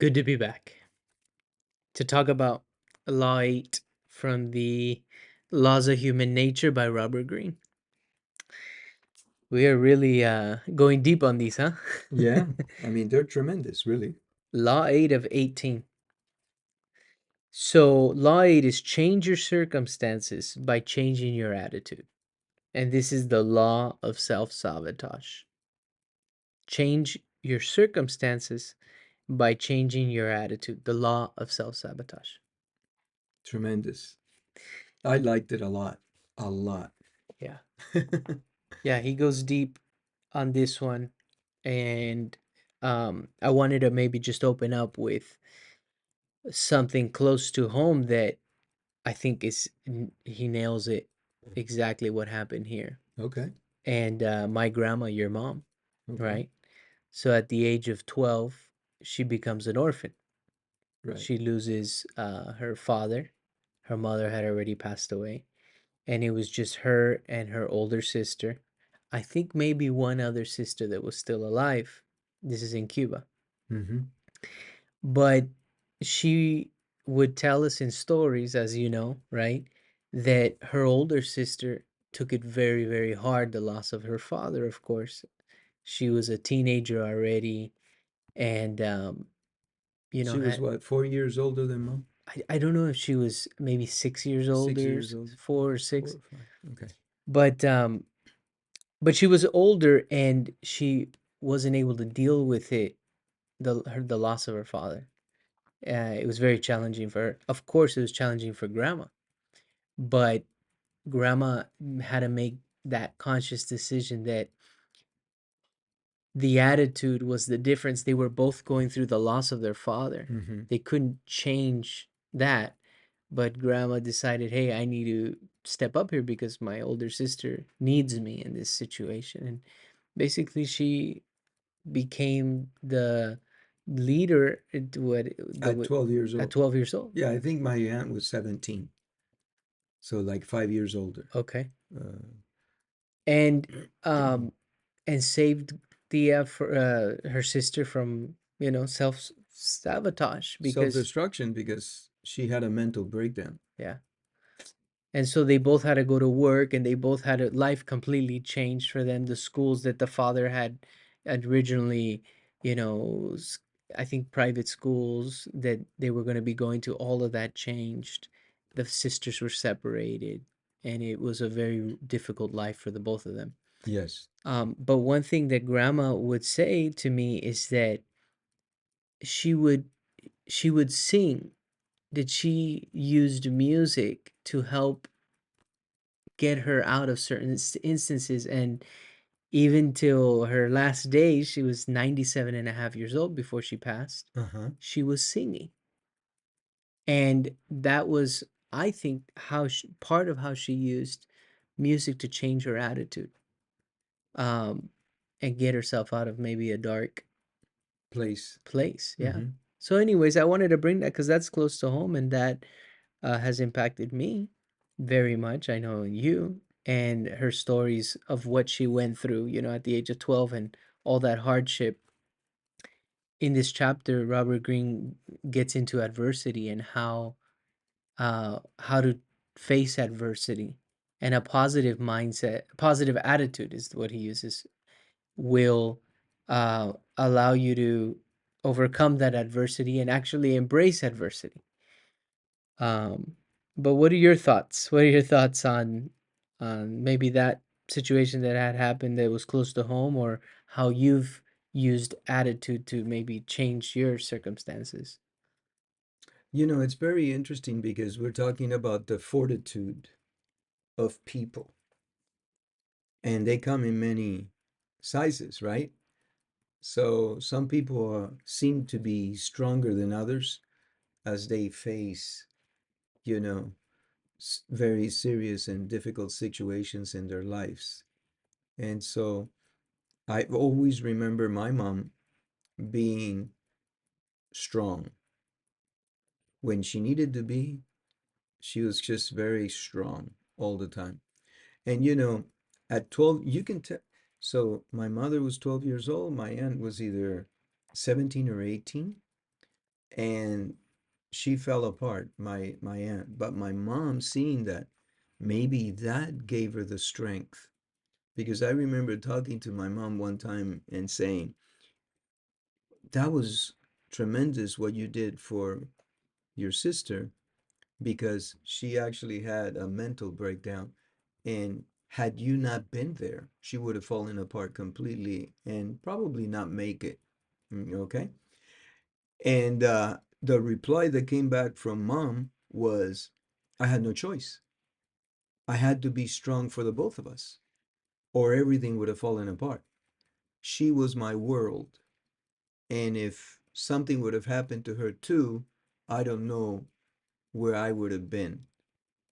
Good to be back to talk about Law 8 from the Laws of Human Nature by Robert Greene. We are really going deep on these, huh? Yeah, I mean, they're tremendous, really. Law 8 of 18. So, Law 8 is change your circumstances by changing your attitude. And this is the law of self-sabotage. Change your circumstances by changing your attitude. The law of self-sabotage. Tremendous. I liked it a lot. A lot. Yeah. Yeah, he goes deep on this one, and I wanted to maybe just open up with something close to home that I think he nails it exactly what happened here. Okay. And my grandma, your mom, Okay. right? So at the age of 12, she becomes an orphan. Right. She loses her father. Her mother had already passed away, and it was just her and her older sister. I think maybe one other sister that was still alive. This is in Cuba. Mm-hmm. But she would tell us in stories, as you know, right, that her older sister took it very, very hard, the loss of her father, of course. She was a teenager already, and, She was had, what, 4 years older than mom? I don't know if she was maybe 6 years 6 older, years older? 4 4 or 6, or 5. Okay. but, but she was older and she wasn't able to deal with it, the loss of her father. It was very challenging for her. Of course, it was challenging for grandma, but grandma had to make that conscious decision that the attitude was the difference. They were both going through the loss of their father. Mm-hmm. They couldn't change that, but grandma decided, hey, I need to step up here because my older sister needs me in this situation. And basically, she became the leader at At 12 years at old. 12 years old. Yeah, I think my aunt was 17. So like 5 years older. Okay. Uh, And um and saved the her sister from, self sabotage because Self-destruction because she had a mental breakdown. yeah. And so they both had to go to work, and they both had a life completely changed for them. The schools that the father had originally, you know, s- I think private schools that they were going to be going to, all of that changed. The sisters were separated, and it was a very difficult life for the both of them. Yes. But one thing that grandma would say to me is that she would she would sing, that she used music to help get her out of certain instances. And even till her last days, she was 97 and a half years old before she passed, Uh-huh. she was singing. And that was, I think, part of how she used music to change her attitude, um, and get herself out of maybe a dark Place. place. Yeah. Mm-hmm. So, anyways, I wanted to bring that because that's close to home, and that has impacted me very much. I know you, and her stories of what she went through, at the age of 12, and all that hardship. In this chapter, Robert Greene gets into adversity and how to face adversity, and a positive mindset, positive attitude is what he uses, will allow you to overcome that adversity and actually embrace adversity. Um, but what are your thoughts? What are your thoughts on maybe that situation that had happened that was close to home, or how you've used attitude to maybe change your circumstances? It's very interesting because we're talking about the fortitude of people, and they come in many sizes, right? So some people seem to be stronger than others as they face, you know, very serious and difficult situations in their lives. And so I always remember my mom being strong when she needed to be. She was just very strong all the time. And at 12, you can tell. So my mother was 12 years old. My aunt was either 17 or 18. and she fell apart, my aunt. But my mom, seeing that, maybe that gave her the strength. Because I remember talking to my mom one time and saying, that was tremendous what you did for your sister, because she actually had a mental breakdown. And had you not been there, she would have fallen apart completely and probably not make it. Okay? And the reply that came back from mom was, I had no choice. I had to be strong for the both of us, or everything would have fallen apart. She was my world. And if something would have happened to her too, I don't know where I would have been.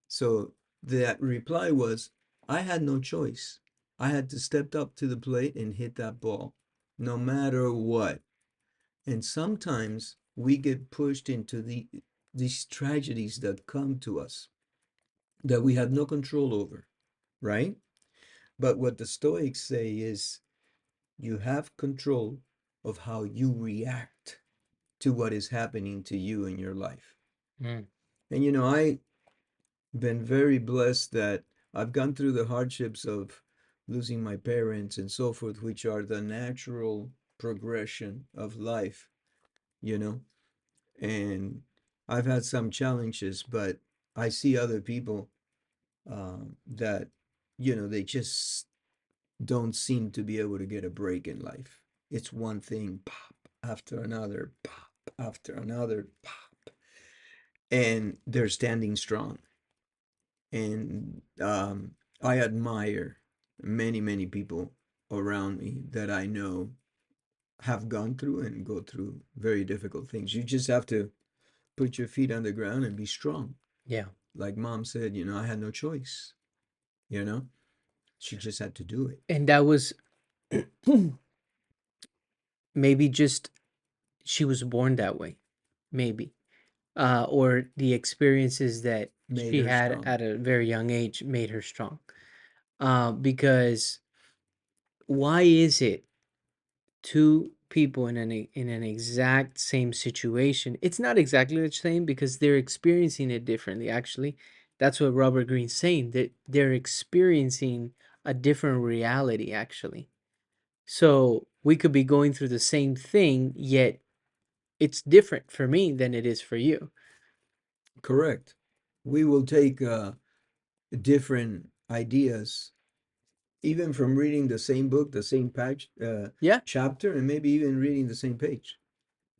So that reply was, I had no choice. I had to step up to the plate and hit that ball, no matter what. And sometimes we get pushed into these tragedies that come to us that we have no control over, right? But what the Stoics say is you have control of how you react to what is happening to you in your life. Mm, And I've been very blessed that I've gone through the hardships of losing my parents and so forth, which are the natural progression of life, you know. And I've had some challenges, but I see other people that, they just don't seem to be able to get a break in life. It's one thing, pop after another, pop after another, pop, and they're standing strong. And I admire many, many people around me that I know have gone through and go through very difficult things. You just have to put your feet on the ground and be strong. yeah. Like mom said, I had no choice, you know? She just had to do it. And that was maybe just she was born that way, maybe. Or the experiences that Made she her had strong. at a very young age made her strong. Because why is it two people in an exact same situation? It's not exactly the same because they're experiencing it differently. Actually, that's what Robert Greene's saying, that they're experiencing a different reality. Actually, so we could be going through the same thing, yet it's different for me than it is for you. Correct. We will take different ideas, even from reading the same book, the same Yeah. chapter, and maybe even reading the same page.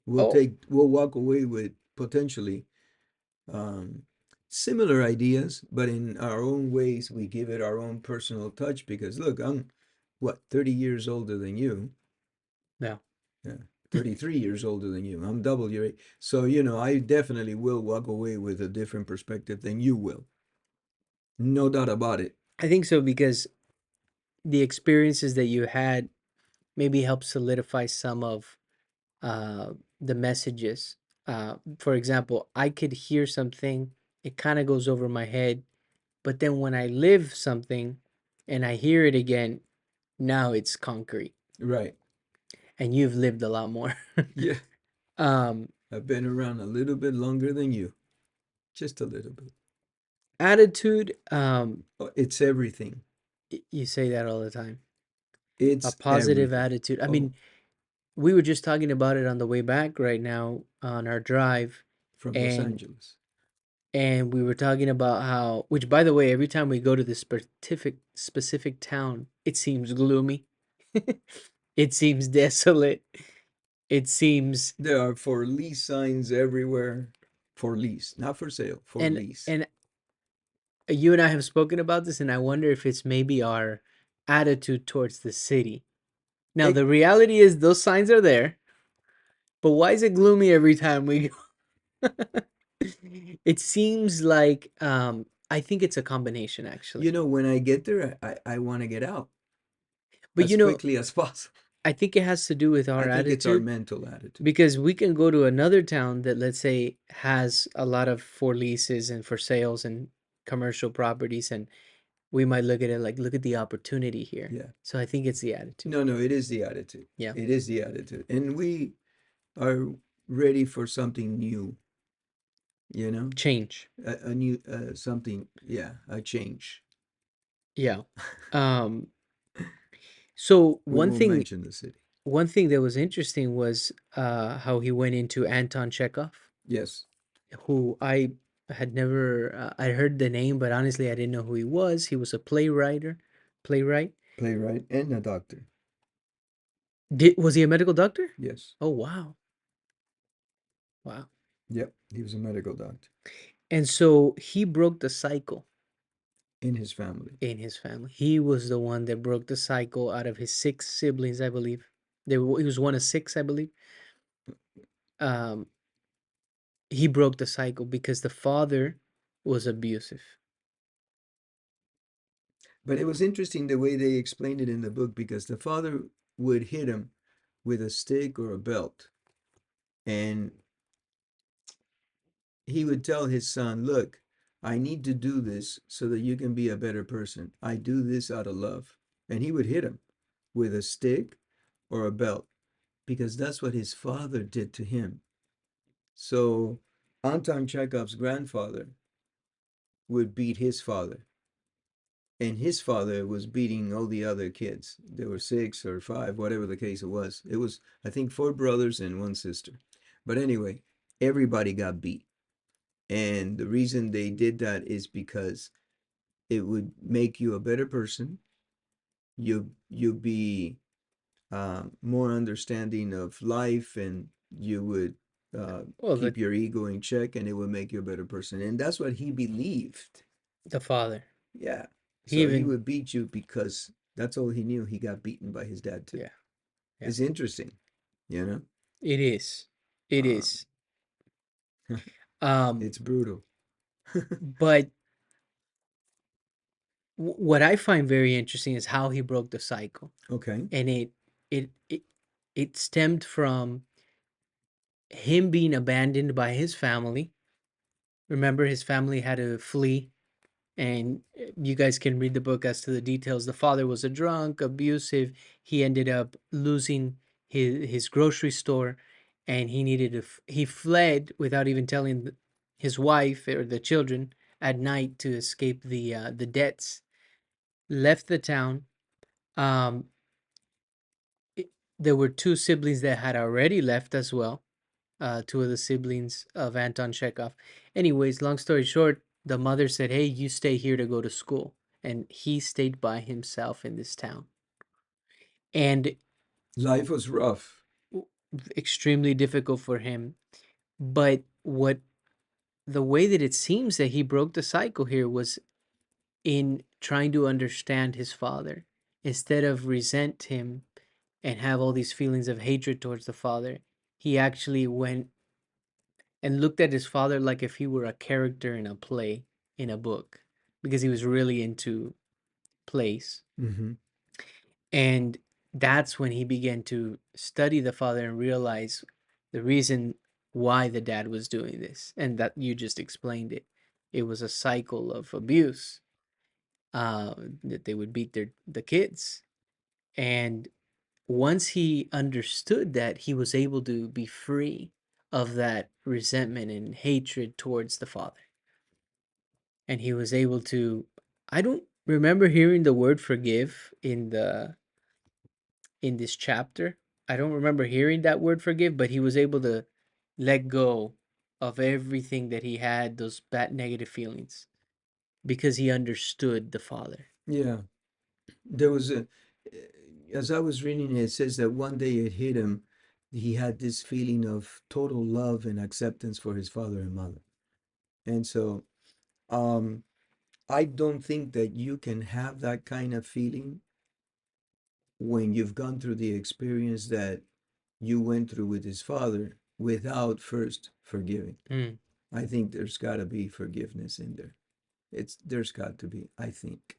Oh, We'll walk away with potentially um, similar ideas, but in our own ways, we give it our own personal touch. Because look, I'm what, 30 years older than you. no. Yeah, 33 years older than you. I'm double your age. So, I definitely will walk away with a different perspective than you will. No doubt about it. I think so because the experiences that you had maybe help solidify some of the messages. For example, I could hear something, it kind of goes over my head, but then when I live something and I hear it again, now it's concrete, Right. and you've lived a lot more. Yeah. um, I've been around a little bit longer than you. Just a little bit. attitude, Oh, it's everything. you say that all the time. A It's positive everything. attitude. I Oh, mean, we were just talking about it on the way back right now on our drive, from Los and Angeles. we were talking about how, which by the way, every time we go to this specific town, it seems gloomy. It seems desolate. It seems, There are for lease signs everywhere. For lease, not for sale, for and lease. and you and I have spoken about this, and I wonder if it's maybe our attitude towards the city. Now, It, the reality is those signs are there, but why is it gloomy every time we go? It seems like I think it's a combination actually. when I get there, I want to get out But as quickly as possible. I think it has to do with I our think it's our attitude mental attitude. because we can go to another town that, let's say, has a lot of for leases and for sales and commercial properties, and we might look at it like, look at the opportunity here. Yeah. So I think it's the attitude. No, no, it is the attitude. Yeah. It is the attitude. And we are ready for something new, you know, Change. a new something, yeah, a change. Yeah. Um, so We one won't thing mention the city. one thing that was interesting was how he went into Anton Chekhov, Yes, who I had never I heard the name, but honestly I didn't know who he was. He was a playwright. playwright and a doctor. Did was he a medical doctor? Yes, Oh wow. Wow. yep, he was a medical doctor And so he broke the cycle in his family. in his family. He was the one that broke the cycle out of his six siblings, I believe. He was one of six, I believe. Um, he broke the cycle because the father was abusive. But it was interesting the way they explained it in the book because the father would hit him with a stick or a belt, and he would tell his son, "Look, I need to do this so that you can be a better person. I do this out of love." And he would hit him with a stick or a belt because that's what his father did to him. So Anton Chekhov's grandfather would beat his father, and his father was beating all the other kids. There were six or five, whatever the case it was. It was, I think, four brothers and one sister. But anyway, everybody got beat. And the reason they did that is because it would make you a better person. You be more understanding of life, and you would Well, keep your ego in check, and it would make you a better person. And that's what he believed. the father. Yeah. He So he even would beat you because that's all he knew. He got beaten by his dad too. yeah, yeah. It's interesting, you know? It is. It Um, is. Um, it's brutal. but what I find very interesting is how he broke the cycle. Okay. And it it it stemmed from him being abandoned by his family. Remember, his family had to flee, and you guys can read the book as to the details. The father was a drunk, abusive. He ended up losing his grocery store, and he needed to. He fled without even telling his wife or the children at night to escape the debts. Left the town. Um, it, there were two siblings that had already left as well, two of the siblings of Anton Chekhov. Anyways, long story short, the mother said, "Hey, you stay here to go to school," and he stayed by himself in this town, and Life was rough. extremely difficult for him. But what the way that it seems that he broke the cycle here was in trying to understand his father instead of resent him and have all these feelings of hatred towards the father. He actually went and looked at his father like if he were a character in a play, in a book, because he was really into plays. Hmm. And that's when he began to study the father and realize the reason why the dad was doing this. And that you just explained it. It was a cycle of abuse, that they would beat the kids. And once he understood that, he was able to be free of that resentment and hatred towards the father. And he was able to, I don't remember hearing the word forgive in this chapter. I don't remember hearing that word forgive, but he was able to let go of everything that he had, those bad negative feelings, because he understood the father. Yeah. There was a, as I was reading it, it says that one day it hit him. He had this feeling of total love and acceptance for his father and mother. And so, um, I don't think that you can have that kind of feeling when you've gone through the experience that you went through with his father without first forgiving. Mm, I think there's got to be forgiveness in there. There's got to be, I think.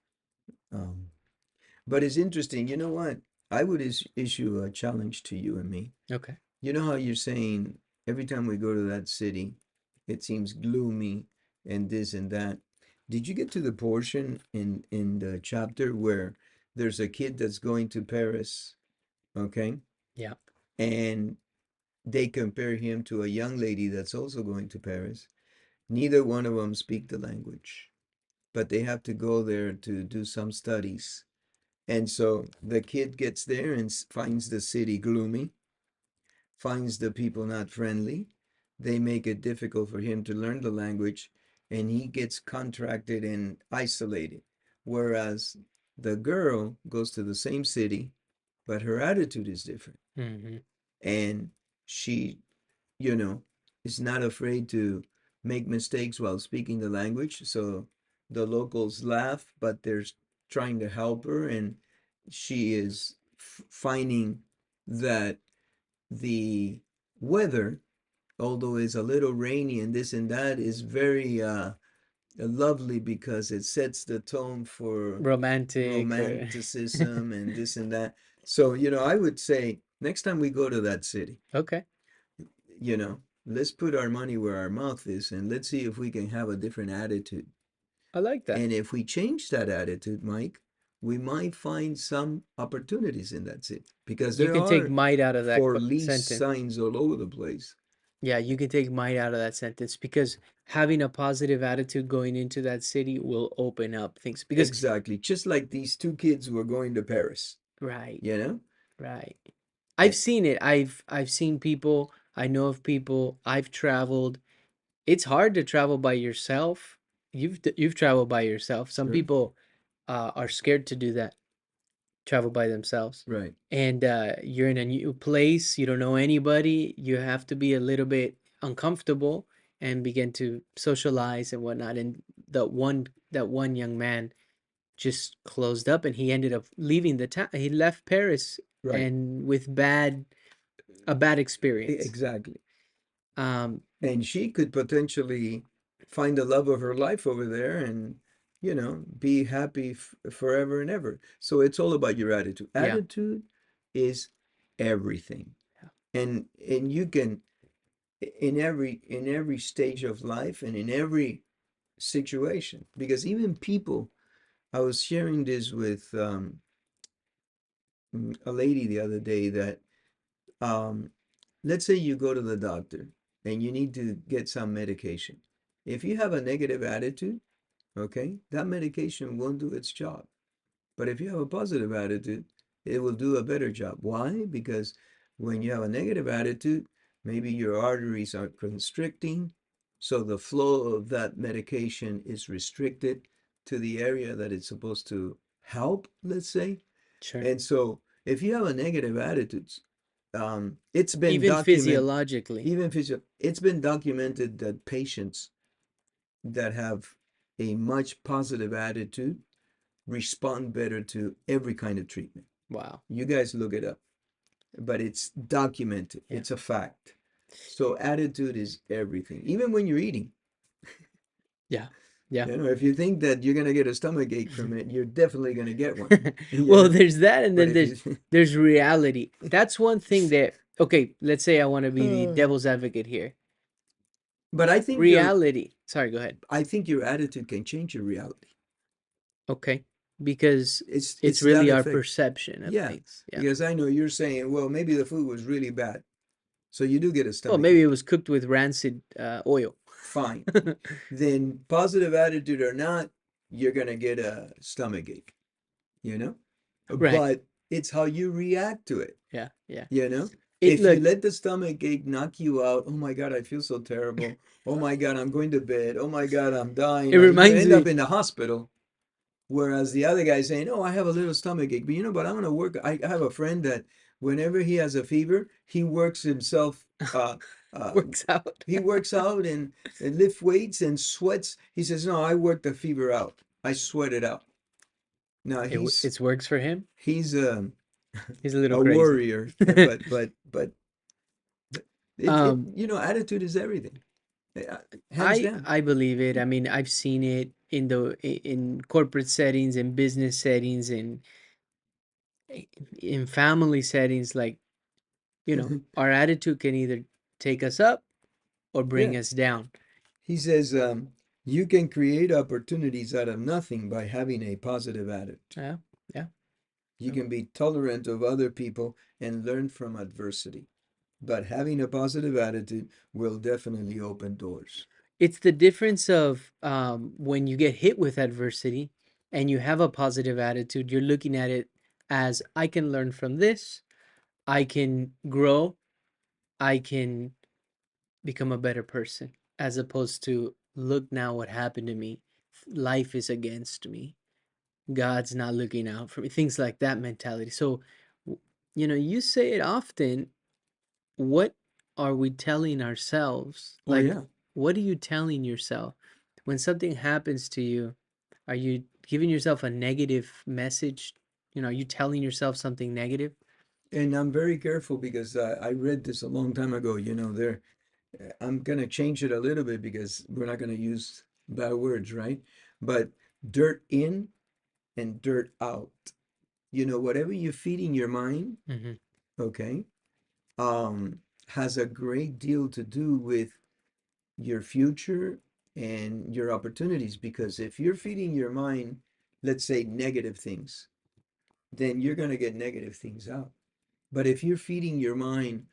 Um, but it's interesting. You know what? I would issue a challenge to you and me. okay. You know how you're saying every time we go to that city, it seems gloomy and this and that. Did you get to the portion in the chapter where there's a kid that's going to Paris, okay? Yeah. And they compare him to a young lady that's also going to Paris. Neither one of them speak the language, but they have to go there to do some studies. And so the kid gets there and finds the city gloomy, finds the people not friendly. They make it difficult for him to learn the language, and he gets contracted and isolated. Whereas the girl goes to the same city, but her attitude is different. Hmm. And she, you know, is not afraid to make mistakes while speaking the language. So the locals laugh, but they're trying to help her, and she is finding that the weather, although it's a little rainy and this and that, is very lovely because it sets the tone for Romantic. romanticism and this and that. So, I would say next time we go to that city, Okay, let's put our money where our mouth is and let's see if we can have a different attitude. I like that. And if we change that attitude, Mike, we might find some opportunities in that city because You there can take are might out of that for lease sentence. signs all over the place. Yeah, you can take might out of that sentence because having a positive attitude going into that city will open up things. Because, Exactly. Just like these two kids who are going to Paris, right, you know? right. I've Eh, seen it. I've seen people. I know of people. I've traveled. It's hard to travel by yourself. You've traveled by yourself. Some Sure. people are scared to do that, travel by themselves. Right. And you're in a new place, you don't know anybody, you have to be a little bit uncomfortable and begin to socialize and whatnot. And that one young man just closed up and he ended up leaving the town. He left Paris Right. and with a bad experience. Exactly. Um, And she could potentially find the love of her life over there and, be happy forever and ever. So it's all about your attitude. yeah, Attitude is everything. And you can in every stage of life and in every situation, because even people, I was sharing this with a lady the other day that um, let's say you go to the doctor and you need to get some medication. If you have a negative attitude, okay, that medication won't do its job. But if you have a positive attitude, it will do a better job. Why? Because when you have a negative attitude, maybe your arteries are constricting, so the flow of that medication is restricted to the area that it's supposed to help, let's say. sure. And so if you have a negative attitude, it's been Even documented, physiologically. it's been documented that patients that have a much positive attitude respond better to every kind of treatment. Wow. You guys look it up, but it's documented. Yeah. It's a fact. So attitude is everything. Even when you're eating, Yeah. Yeah. if you think that you're gonna get a stomach ache from it, you're definitely gonna get one. Well, there's that, and But then if there's you, there's reality. That's one thing that, okay, let's say I want to be the Uh, devil's advocate here. but Reality. Sorry, go ahead. I think your attitude can change your reality. Okay, because it's It's that really our effect. perception of Yeah, things. Yeah. because I know you're saying, well, maybe the food was really bad, so you do get a Well, stomach maybe it ache. was cooked with rancid oil. Fine. Then positive attitude or not, you're gonna get a stomach ache, you know? Right. But it's how you react to it, Yeah. Yeah. you know? It If you look. let the stomach ache knock you out, oh my God, I feel so terrible. Oh my God, I'm going to bed. Oh my God, I'm It dying. You reminds end up me. in the hospital. Whereas the other guy saying, "Oh, I have a little stomach ache, but but I'm gonna work." I have a friend that whenever he has a fever, he works himself. Uh, Works out. he works out and lift weights and sweats. He says, "No, I work the fever out. I sweat it out." Now It works for him. he's He's a little a crazy. warrior, but it um, attitude is everything, Uh, hands I down. I believe it. I mean, I've seen it in in corporate settings, in business settings, in family settings. Like, our attitude can either take us up or Yeah, bring us down. he says you can create opportunities out of nothing by having a positive attitude. Yeah, yeah. You Oh, can be tolerant of other people and learn from adversity. but having a positive attitude will definitely open doors. It's the difference of when you get hit with adversity and you have a positive attitude, you're looking at it as I can learn from this, I can grow, I can become a better person, as opposed to look now what happened to me. Life is against me. God's not looking out for me. Things like that mentality. So, you say it often. What are we telling ourselves? Oh, Like, yeah. what are you telling yourself when something happens to you? Are you giving yourself a negative message? Are you telling yourself something negative? And I'm very careful because I read this a long time ago. I'm going to change it a little bit because we're not going to use bad words, right? But dirt in and dirt out. Whatever you feed in your mind, Mm-hmm. okay, um, has a great deal to do with your future and your opportunities. Because if you're feeding your mind, let's say, negative things, then you're going to get negative things out. But if you're feeding your mind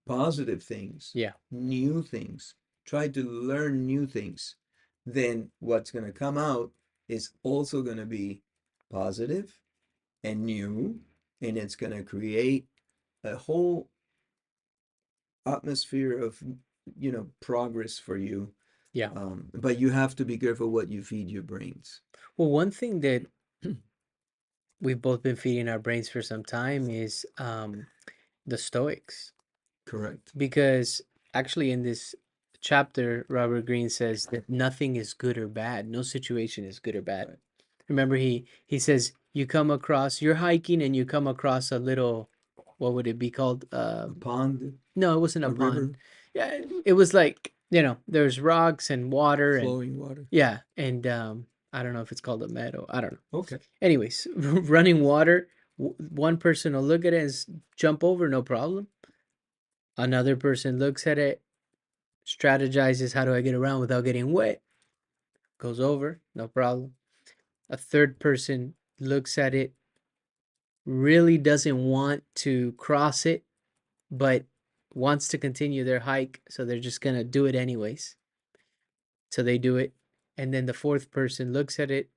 positive things, Yeah. new things, try to learn new things, then what's going to come out is also going to be positive and new, and it's going to create a whole atmosphere of progress for you. Yeah. But you have to be careful what you feed your brains. Well, one thing that we've both been feeding our brains for some time is the Stoics. Correct. Because actually, in this chapter, Robert Greene says that nothing is good or bad. No situation is good or bad. Right. Remember, he says you're hiking and you come across a little, what would it be called? A pond, No, it wasn't a a pond. river, Yeah, it was like, there's rocks and water and flowing water. yeah, and I don't know if it's called a meadow. I don't know. Okay. Anyways, running water. One person will look at it and jump over, no problem. Another person looks at it, strategizes, how do I get around without getting wet? Goes over, no problem. A third person looks at it, really doesn't want to cross it, but wants to continue their hike, so they're just gonna do it anyways. So they do it. And then the fourth person looks at it,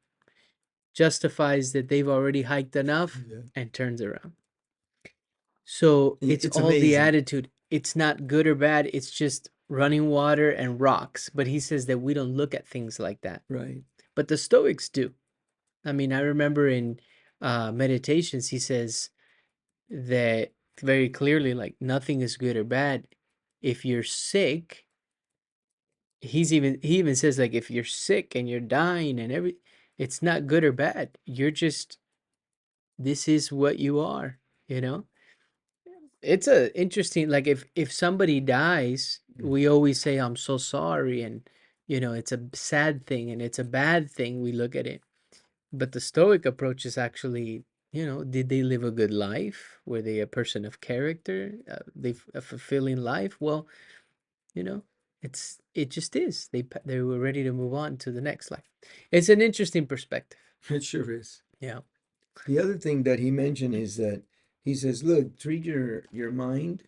justifies that they've already hiked enough, Yeah. and turns around. So it's It's all the amazing. attitude. It's not good or bad, it's just running water and rocks. But he says that we don't look at things like that. Right. But the Stoics do. I mean, I remember in meditations, he says that very clearly, like nothing is good or bad. If you're sick, he even says like if you're sick and you're dying and it's not good or bad. You're just this is what you are, you know? It's a interesting like if somebody dies, we always say I'm so sorry and it's a sad thing and it's a bad thing we look at it. But the Stoic approach is actually, did they live a good life? Were they a person of character? They a fulfilling life? Well, you know, it just is. They were ready to move on to the next life. It's an interesting perspective. It sure is. Yeah. The other thing that he mentioned is that he says, look, treat your mind,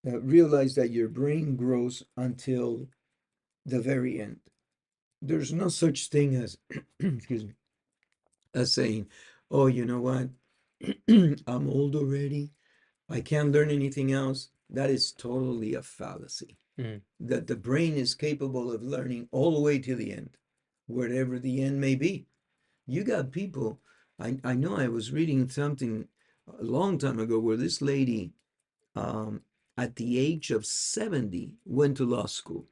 realize that your brain grows until the very end. There's no such thing as, excuse me, as saying, oh, you know what? I'm old already. I can't learn anything else. That is totally a fallacy. Mm. That the brain is capable of learning all the way to the end, wherever the end may be. You got people, I know I was reading something a long time ago where this lady, um, at the age of 70, went to law school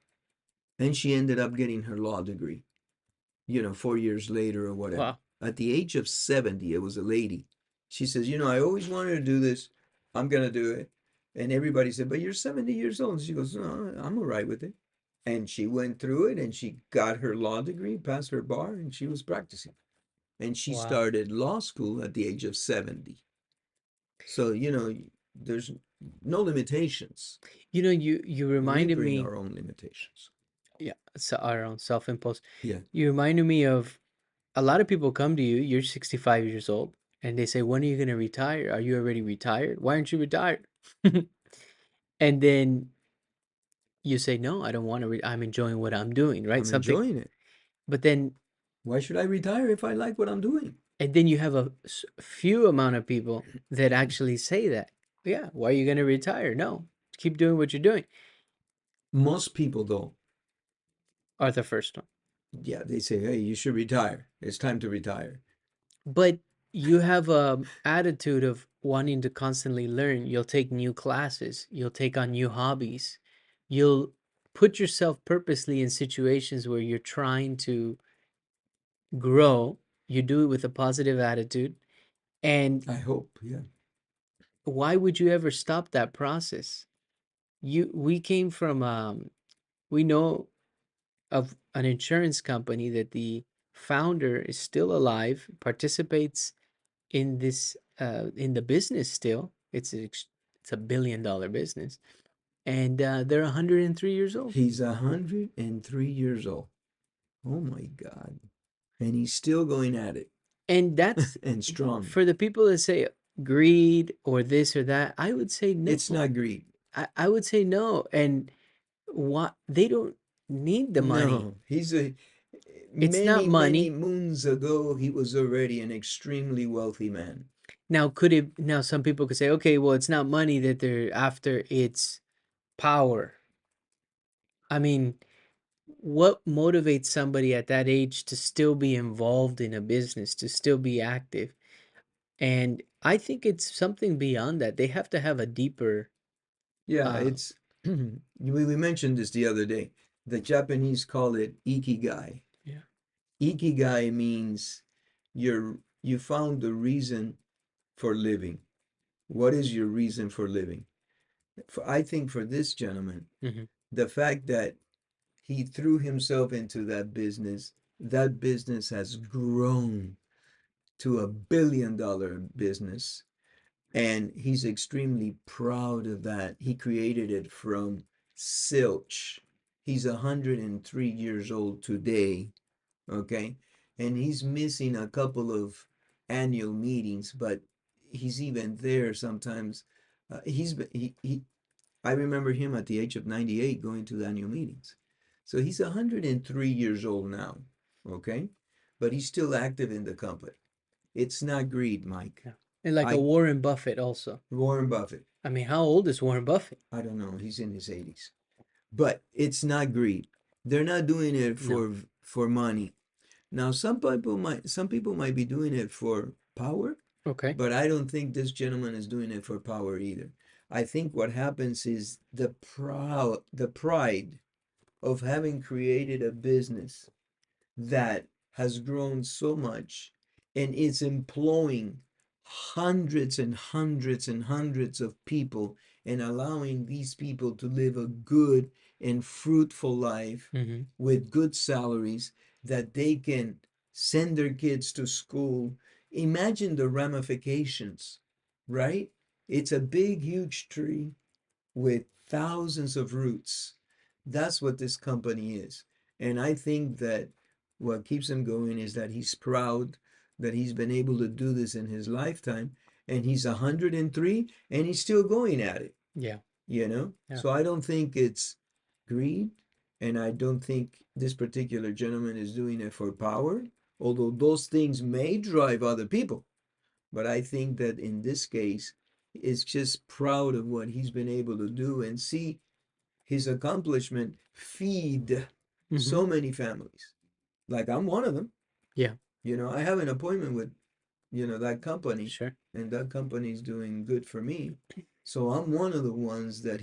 and she ended up getting her law degree, 4 years later or whatever. Wow. At the age of 70, it was a lady. She says, I always wanted to do this. I'm going to do it. And everybody said, but you're 70 years old. And she goes, no, I'm all right with it. And she went through it and she got her law degree, passed her bar, and she was practicing. And she Wow. started law school at the age of 70. So, there's no limitations. You We reminded bring me, our own limitations. yeah, so our own self-imposed. Yeah. You reminded me of a lot of people come to you, you're 65 years old, and they say, "When are you going to retire? Are you already retired? Why aren't you retired?" and then you say, "No, I don't want to I'm enjoying what I'm doing," right? I'm Something, enjoying it. but then Why should I retire if I like what I'm doing? and then you have a few amount of people that actually say that. Yeah, why are you going to retire? No, keep doing what you're doing. Most people, though, Are the first one. yeah, they say, hey, you should retire. It's time to retire. But you have a attitude of wanting to constantly learn. You'll take new classes, you'll take on new hobbies. You'll put yourself purposely in situations where you're trying to grow. You do it with a positive attitude. And I hope, yeah. why would you ever stop that process? We came from we know of an insurance company that the founder is still alive, participates in this in the business still. It's a billion-dollar business, and they're 103 years old. He's 103 years old. Oh my God. And he's still going at it And that's and strong. for the people that say greed or this or that. I would say no. It's not greed. I would say no. And what they don't need the money. No, he's a It's not many money. moons ago, he was already an extremely wealthy man. Now, could it now some people could say, okay, well, it's not money that they're after, it's power. I mean, what motivates somebody at that age to still be involved in a business, to still be active? And I think it's something beyond that. They have to have a deeper, Yeah, uh, it's we mentioned this the other day. The Japanese call it ikigai. yeah. Ikigai means you found the reason for living. What is your reason for living? I think for this gentleman, Hmm. the fact that he threw himself into that business has grown to $1 billion business, and he's extremely proud of that. He created it from silch. He's 103 years old today, okay? And he's missing a couple of annual meetings, but he's even there sometimes. I remember him at the age of 98 going to the annual meetings. So he's 103 years old now, okay? But he's still active in the company. It's not greed, Mike. Yeah. And like a I Warren Buffett also. Warren Buffett. I mean, how old is Warren Buffett? I don't know. He's in his 80s. But it's not greed. They're not doing it No. for money. Now some people might be doing it for power, Okay. but I don't think this gentleman is doing it for power either. I think what happens is the pride of having created a business that has grown so much and is employing hundreds and hundreds and hundreds of people and allowing these people to live a good and fruitful life Hmm. with good salaries that they can send their kids to school. Imagine the ramifications, right? It's a big, huge tree with thousands of roots. That's what this company is. And I think that what keeps him going is that he's proud that he's been able to do this in his lifetime. And he's 103 and he's still going at it, Yeah. you know? Yeah. So I don't think it's greed. And I don't think this particular gentleman is doing it for power, although those things may drive other people. But I think that in this case, is just proud of what he's been able to do and see his accomplishment feed Hmm. so many families. Like I'm one of them. Yeah. You know, I have an appointment with, that company, Sure. and that company is doing good for me. So I'm one of the ones that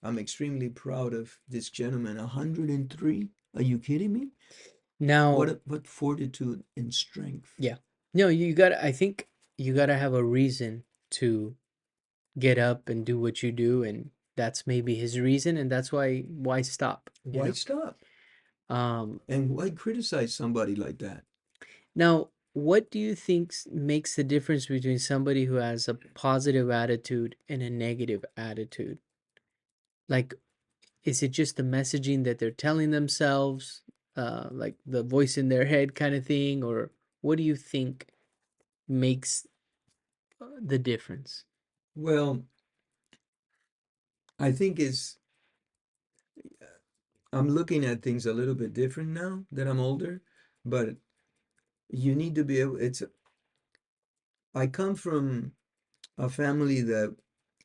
I'm extremely proud of this gentleman. 103? Are you kidding me? Now, What fortitude and strength. yeah. No, you gotta, I think you gotta have a reason to get up and do what you do. And that's maybe his reason. And that's why stop, you Why know? stop? Um, And why criticize somebody like that? Now, what do you think makes the difference between somebody who has a positive attitude and a negative attitude? Like, is it just the messaging that they're telling themselves, like the voice in their head kind of thing, or what do you think makes the difference? Well, I think is I'm looking at things a little bit different now that I'm older, but you need to be able, it's, I come from a family that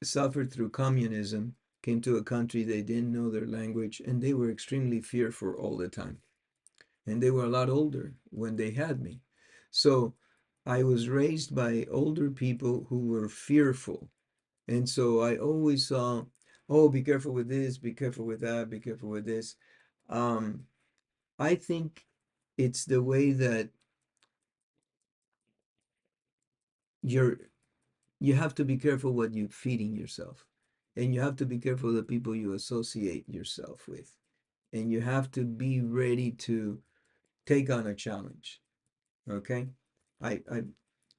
suffered through communism, came to a country they didn't know their language, and they were extremely fearful all the time. And they were a lot older when they had me. So I was raised by older people who were fearful. And so I always saw, oh, be careful with this, be careful with that, be careful with this. Um, I think it's the way that you're you have to be careful what you're feeding yourself. And you have to be careful the people you associate yourself with. And you have to be ready to take on a challenge. Okay? I I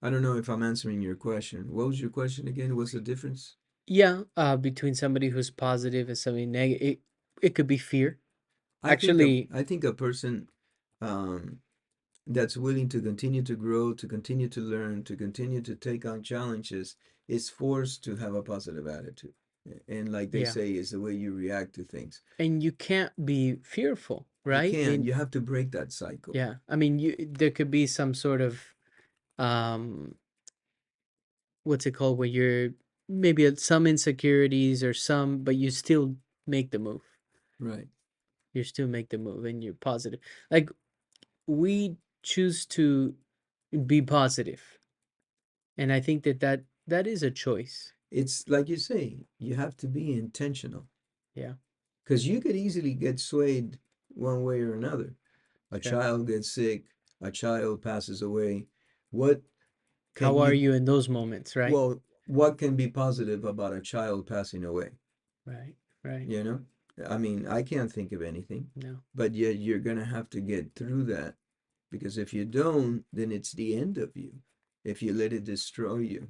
I don't know if I'm answering your question. What was your question again? What's the difference? Yeah, between somebody who's positive and somebody negative, it could be fear. Actually, I think a person um, that's willing to continue to grow, to continue to learn, to continue to take on challenges is forced to have a positive attitude. And like they yeah, say, is the way you react to things. and you can't be fearful, You right? I can, mean, you have to break that cycle. yeah, I mean, there could be some sort of um, what's it called, where you're maybe at some insecurities or some, but you still make the move. Right. You still make the move, and you're positive. Like we choose to be positive, and I think that is a choice. It's like you say, you have to be intentional Yeah, because you could easily get swayed one way or another. A sure. child gets sick, a child passes away. What can How are you, you in those moments, right? well, what can be positive about a child passing away? Right, right. You know? I mean, I can't think of anything, No, but yet you're gonna have to get through that because if you don't, then it's the end of you. If you let it destroy you,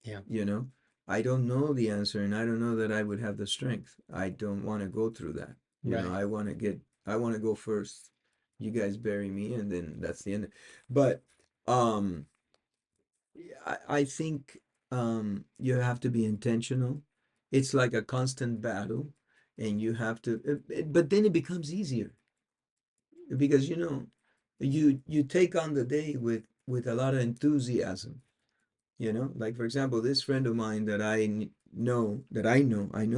yeah, you know? I don't know the answer and I don't know that I would have the strength. I don't want to go through that. You know, right. I want to go first. You guys bury me and then that's the end. But um I think you have to be intentional. It's like a constant battle, and you have to. But then it becomes easier because you know, you take on the day with a lot of enthusiasm. You know, like for example, this friend of mine that I know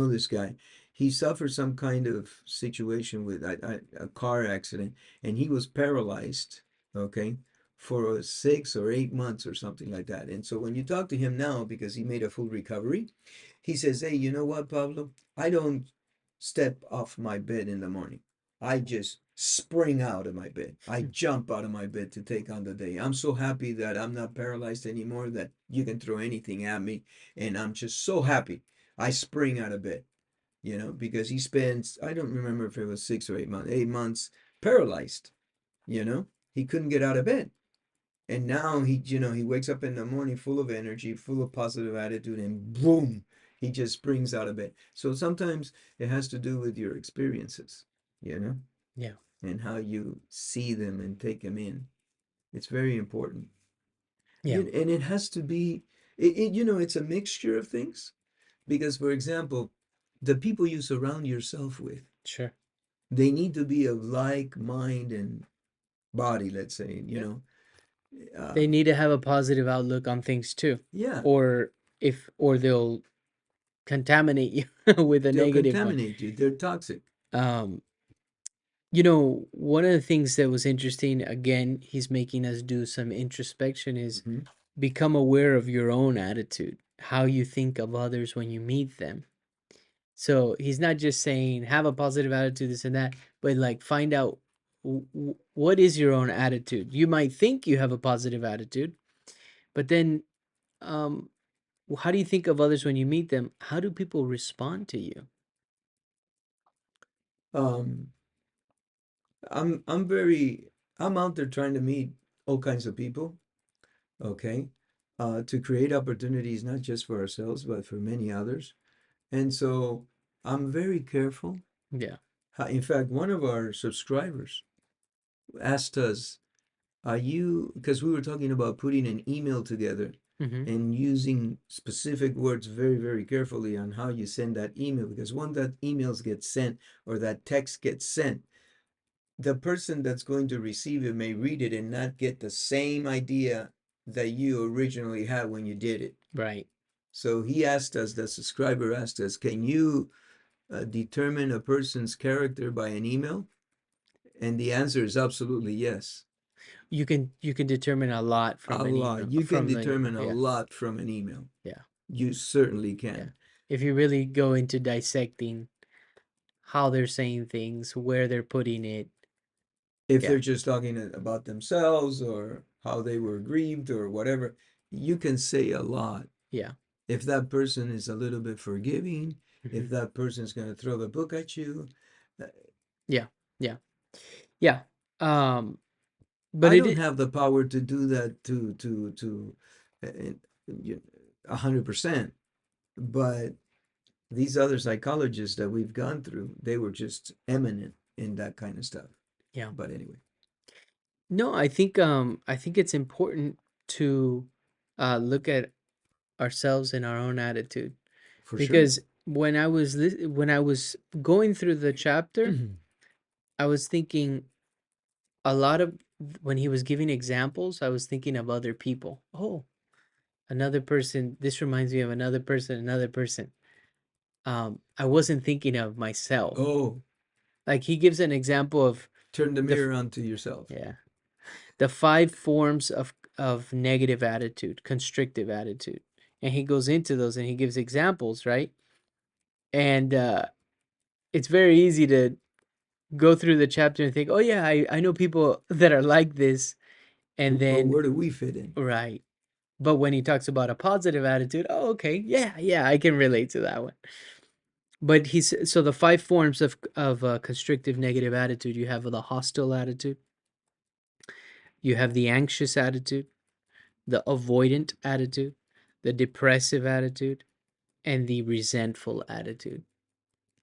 this guy. He suffered some kind of situation with a car accident, and he was paralyzed. Okay, for 6 or 8 months or something like that. And so when you talk to him now, because he made a full recovery, he says, "Hey, you know what, Pablo? I don't step off my bed in the morning. I just spring out of my bed. I jump out of my bed to take on the day. I'm so happy that I'm not paralyzed anymore, that you can throw anything at me. And I'm just so happy. I spring out of bed, you know, because he spends, I don't remember if it was 6 or 8 months, 8 months paralyzed, you know, he couldn't get out of bed. And now he wakes up in the morning full of energy, full of positive attitude, and boom, he just springs out of bed. So sometimes it has to do with your experiences, you know, Yeah, and how you see them and take them in. It's very important. yeah, And it has to be, it's a mixture of things. Because, for example, the people you surround yourself with, sure. they need to be of like mind and body, let's say, Yeah. They Uh, need to have a positive outlook on things too, yeah, or or they'll contaminate you with a they'll negative one. contaminate you. They're toxic. Um, one of the things that was interesting, again, he's making us do some introspection, is Hmm. become aware of your own attitude, how you think of others when you meet them. So he's not just saying have a positive attitude, this and that, but like find out what is your own attitude. You might think you have a positive attitude, but then um, how do you think of others when you meet them? How do people respond to you? Um, I'm out there trying to meet all kinds of people, okay, to create opportunities not just for ourselves but for many others. And so I'm very careful. Yeah, In fact, one of our subscribers asked us, "Are you?" Because we were talking about putting an email together Mm-hmm. and using specific words very, very carefully on how you send that email. Because when that emails get sent or that text gets sent, the person that's going to receive it may read it and not get the same idea that you originally had when you did it. Right. So he asked us, the subscriber asked us, can you determine a person's character by an email? And the answer is absolutely yes. You can determine a lot from A an lot. email You can from the email. determine a Yeah. lot from an email. Yeah. You certainly Yeah. can. If you really go into dissecting how they're saying things, where they're putting it. If Yeah. they're just talking about themselves or how they were grieved or whatever, you can say a lot. Yeah. If that person is a little bit forgiving, Hmm. if that person is going to throw the book at you, uh, Yeah. Yeah. Yeah. Um, but I it, don't have the power to do that uh, uh, 100%. But these other psychologists that we've gone through, they were just eminent in that kind of stuff. yeah. But anyway, No, I think it's important to look at ourselves and our own attitude, for sure. because when I was going through the chapter, I was thinking a lot of when he was giving examples, I was thinking of other people. Oh, another person. This reminds me of another person, another person. I wasn't thinking of myself. Oh, Like he gives an example of turn the the mirror onto yourself. yeah, the five forms of negative attitude, constrictive attitude, and he goes into those and he gives examples, right? And it's very easy to go through the chapter and think, oh yeah, I know people that are like this, and But then where do we fit in? right. But when he talks about a positive attitude, oh okay, yeah, yeah, I can relate to that one. But he's so the five forms of constrictive negative attitude. You have the hostile attitude, you have the anxious attitude, the avoidant attitude, the depressive attitude, and the resentful attitude.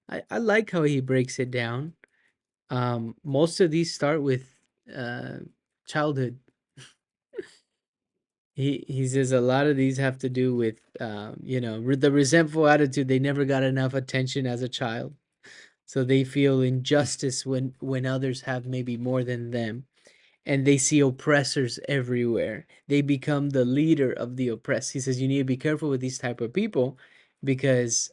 I like how he breaks it down. Most of these start with uh, childhood. He says a lot of these have to do with the resentful attitude. They never got enough attention as a child, so they feel injustice when others have maybe more than them, and they see oppressors everywhere. They become the leader of the oppressed. He says you need to be careful with these type of people because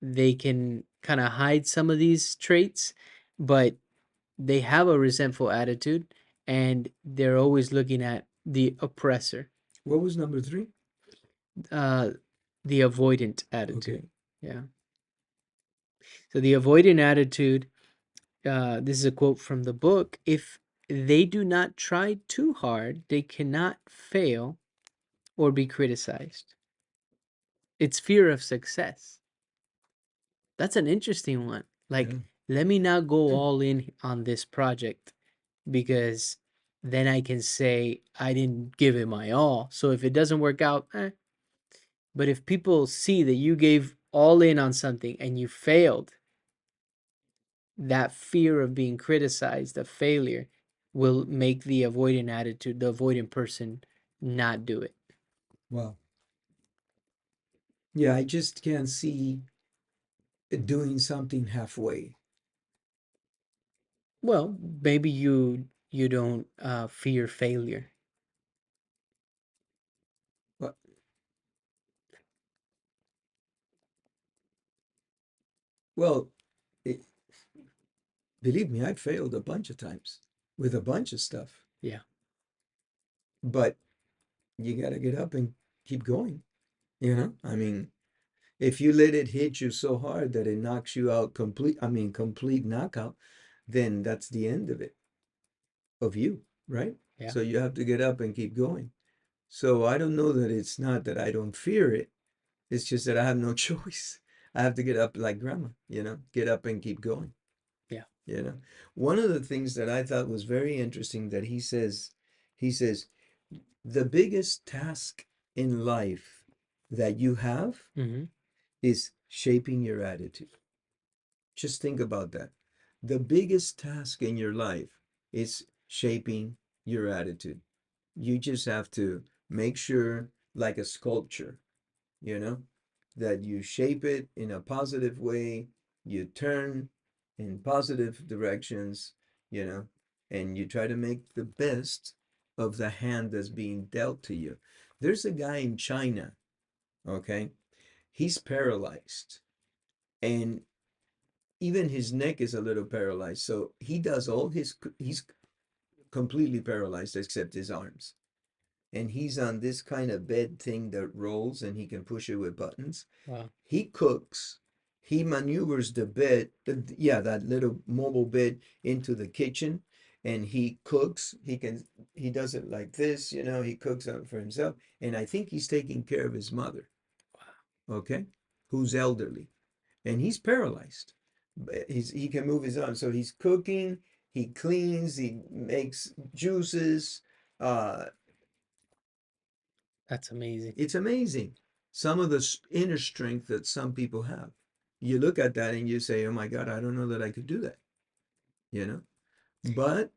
they can kind of hide some of these traits, but they have a resentful attitude and they're always looking at the oppressor. What was number three? uh the avoidant attitude. Okay. Yeah. So the avoidant attitude, this is a quote from the book: if they do not try too hard, they cannot fail or be criticized. It's fear of success. That's an interesting one. Like, Yeah. let me not go all in on this project because then I can say I didn't give it my all. So if it doesn't work out, eh. But if people see that you gave all in on something and you failed, that fear of being criticized, of failure, will make the avoidant attitude, the avoidant person, not do it. Wow. Yeah, I just can't see doing something halfway. Well, maybe you don't fear failure. But, well, it, believe me, I failed a bunch of times with a bunch of stuff. Yeah, But you got to get up and keep going. You know, I mean, if you let it hit you so hard that it knocks you out complete knockout, then that's the end of it, of you, right? yeah, So you have to get up and keep going. So I don't know that it's not that I don't fear it. It's just that I have no choice. I have to get up like grandma, get up and keep going, yeah. you know. One of the things that I thought was very interesting that he says, the biggest task in life that you have Mm-hmm. is shaping your attitude. Just think about that. The biggest task in your life is shaping your attitude. You just have to make sure like a sculpture, you know, that you shape it in a positive way, you turn in positive directions, you know, and you try to make the best of the hand that's being dealt to you. There's a guy in China, okay? He's paralyzed, and even his neck is a little paralyzed. So he does all he's completely paralyzed except his arms. And he's on this kind of bed thing that rolls and he can push it with buttons. Wow. He cooks. He maneuvers the bed, yeah, that little mobile bed into the kitchen, and he cooks. He does it like this, you know, he cooks out for himself. And I think he's taking care of his mother, okay, who's elderly. And he's paralyzed. He can move his arms. So he's cooking, he cleans, he makes juices. Uh, That's amazing. It's amazing. Some of the inner strength that some people have. You look at that and you say, oh my God, I don't know that I could do that, you know? But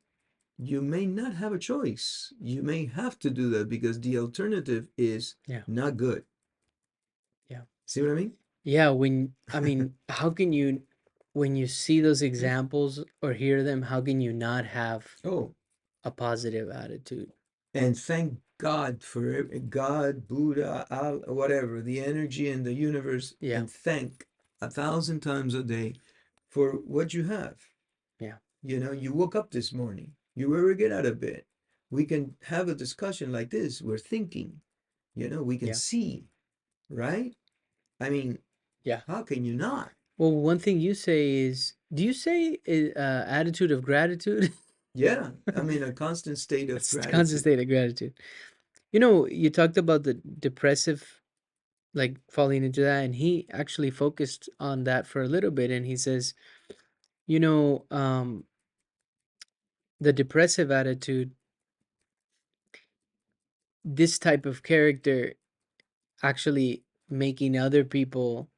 you may not have a choice. You may have to do that because the alternative is Yeah. not good. Yeah. See what I mean? Yeah, I mean, how can you, when you see those examples or hear them, how can you not have Oh, a positive attitude? and thank God for God, Buddha, whatever, the energy in the universe, Yeah. and thank 1,000 times a day for what you have. Yeah. You know, you woke up this morning, you were to get out of bed. We can have a discussion like this. We're thinking, you know, we can Yeah. see, right? I mean, Yeah. how can you not? Well, one thing you say is, do you say attitude of gratitude? Yeah, I'm in a constant state of It's a constant gratitude. state of gratitude. You know, you talked about the depressive, like falling into that, and he actually focused on that for a little bit, and he says, you know, the depressive attitude, this type of character actually making other people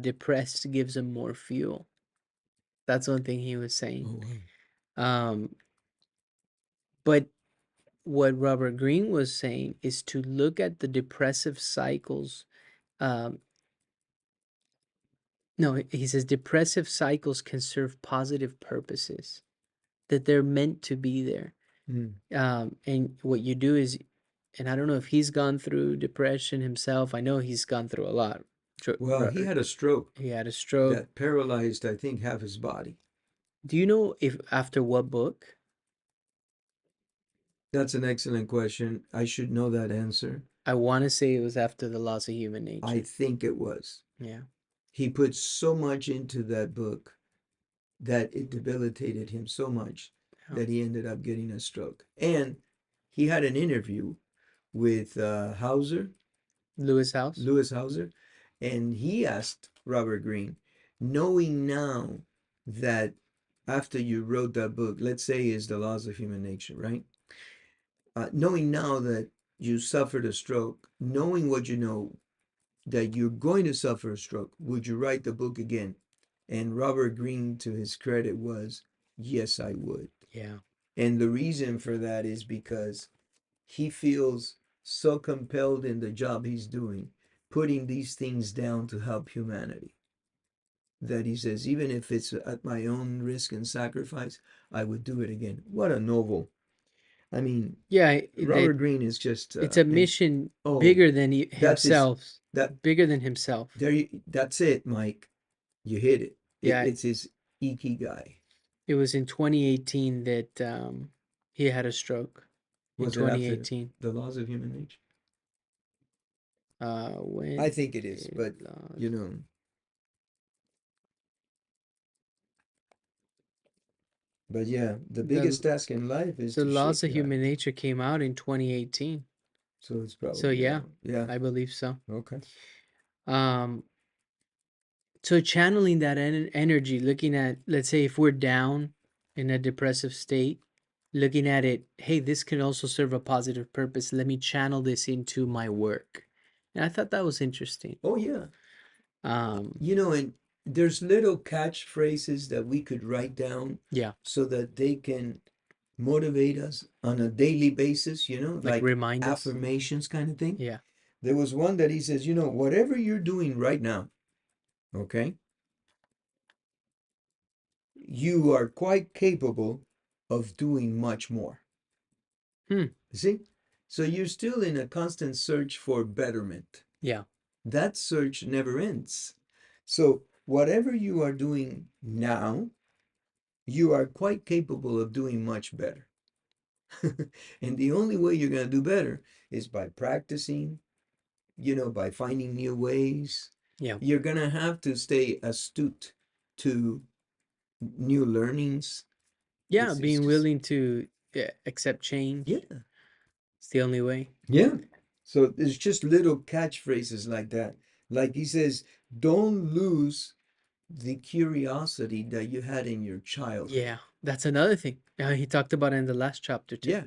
depressed gives them more fuel. That's one thing he was saying. Oh, wow. Um, but what Robert Greene was saying is to look at the depressive cycles. Um, no, he says depressive cycles can serve positive purposes, that they're meant to be there. Mm. And what you do is, and I don't know if he's gone through depression himself. I know he's gone through a lot. Well, he had a stroke He had a stroke. that paralyzed, I think, half his body. Do you know if after what book? That's an excellent question. I should know that answer. I want to say it was after The Laws of Human I Nature. think it was. Yeah. He put so much into that book that it debilitated him so much Yeah. that he ended up getting a stroke. And he had an interview with Lewis House. Lewis Hauser, and he asked Robert Greene, knowing now that after you wrote that book, let's say is The Laws of Human Nature, right? Knowing now that you suffered a stroke, knowing what you know, that you're going to suffer a stroke, would you write the book again? And Robert Greene, to his credit, was, yes, I would. Yeah. And the reason for that is because he feels so compelled in the job he's doing, putting these things down to help humanity, that he says, even if it's at my own risk and sacrifice, I would do it again. What a novel. I mean, Yeah, Robert that Greene is just, it's a and mission oh, bigger than that's his, himself, that, bigger than himself. that's it, Mike. You hit it. Yeah, It's his ikigai. it was in 2018 that he had a stroke. In Was it after 2018. The Laws of Human Nature? I When think it is, did but laws you know, but yeah, the the biggest task in life is the to laws shape of your human attitude. nature came out in 2018. So it's So probably that yeah, one. Yeah. I believe so. Okay. Um, so channeling that energy, looking at, let's say, if we're down in a depressive state, looking at it, hey, this can also serve a positive purpose. Let me channel this into my work. And I thought that was interesting. Oh yeah. Um, You know, and there's little catchphrases that we could write down yeah, so that they can motivate us on a daily basis, you know, like like remind us. affirmations kind of thing. Yeah, There was one that he says, whatever you're doing right now, okay, you are quite capable of doing much more. Hmm. You see? So you're still in a constant search for betterment. Yeah. That search never ends. So whatever you are doing now, you are quite capable of doing much better. And the only way you're going to do better is by practicing, by finding new ways. Yeah. You're going to have to stay astute to new learnings. Yeah. It's Being just, willing to accept yeah, change. It's the only way. yeah. So there's just little catchphrases like that. Like he says, don't lose the curiosity that you had in your childhood. Yeah. That's another thing. He talked about it in the last chapter too. Yeah,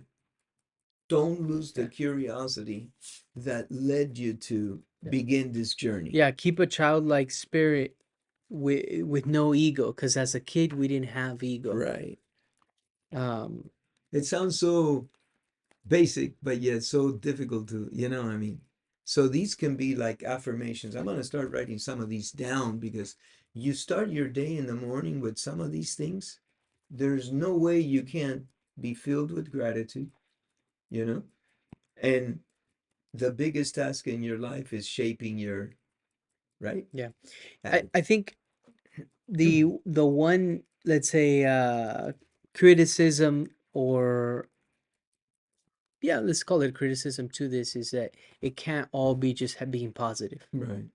don't lose the Yeah. curiosity that led you to Yeah. begin this journey. Yeah. Keep a childlike spirit with no ego, because as a kid we didn't have ego. Right. Um. It sounds so basic, but yet so difficult to, I mean. So these can be like affirmations. I'm going to start writing some of these down because you start your day in the morning with some of these things. There's no way you can't be filled with gratitude, you know? And the biggest task in your life is shaping your, right? Yeah. I Attitude. think the one, let's say, criticism, or yeah, let's call it criticism to this, is that it can't all be just being positive. Right.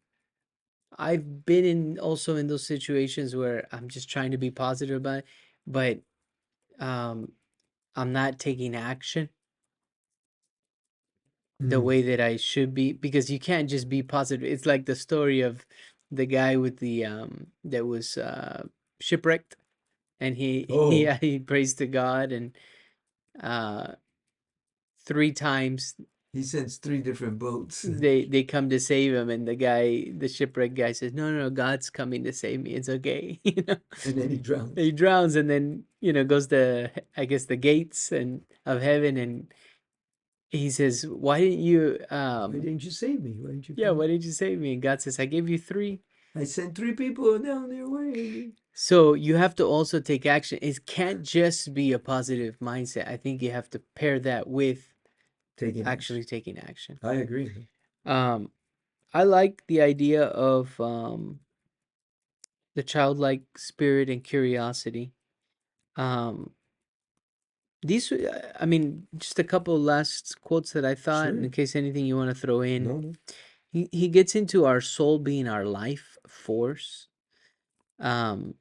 I've been in also in those situations where I'm just trying to be positive about it, but um I'm not taking action the Mm. way that I should be, because you can't just be positive. It's like the story of the guy with the that was shipwrecked, and he Oh, yeah, he prays to God, and uh 3 times he sends three different boats. they come to save him, and the shipwrecked guy says, no, no, no, God's coming to save me, it's okay. And then he drowns. He drowns, and then goes to, I guess, the gates and of heaven, and he says, why didn't you Why didn't you save me? Why didn't you yeah, come? why didn't you save me? And God says, I gave you three. I sent three people down there. Why didn't you? So you have to also take action. It can't just be a positive mindset. I think you have to pair that with Taking action. actually taking action. I agree. um I like the idea of the childlike spirit and curiosity. Um, I mean, just a couple last quotes that I thought, in Sure. case anything you want to throw in. No, no. He gets into our soul being our life force. Um,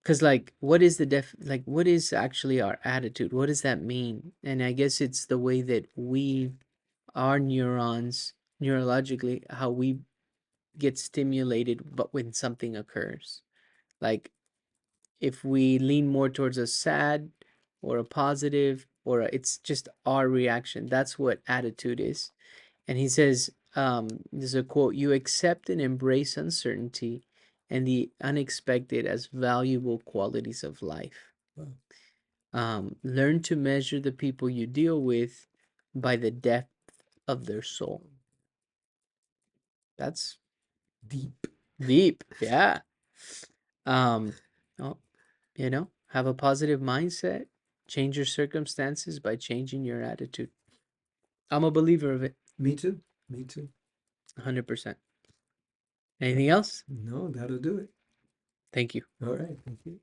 because like, what is what is actually our attitude? What does that mean? And I guess it's the way that our neurons, neurologically, how we get stimulated, but when something occurs. Like, if we lean more towards a sad or a positive, or it's just our reaction, that's what attitude is. And he says, there's a quote: you accept and embrace uncertainty and the unexpected as valuable qualities of life. Wow. Learn to measure the people you deal with by the depth of their soul. That's Deep. deep. Yeah. um oh, have a positive mindset. Change your circumstances by changing your attitude. I'm a believer of it. Me too. Me too. 100%. Well, Anything else? no, that'll do it. Thank you. All right. Thank you.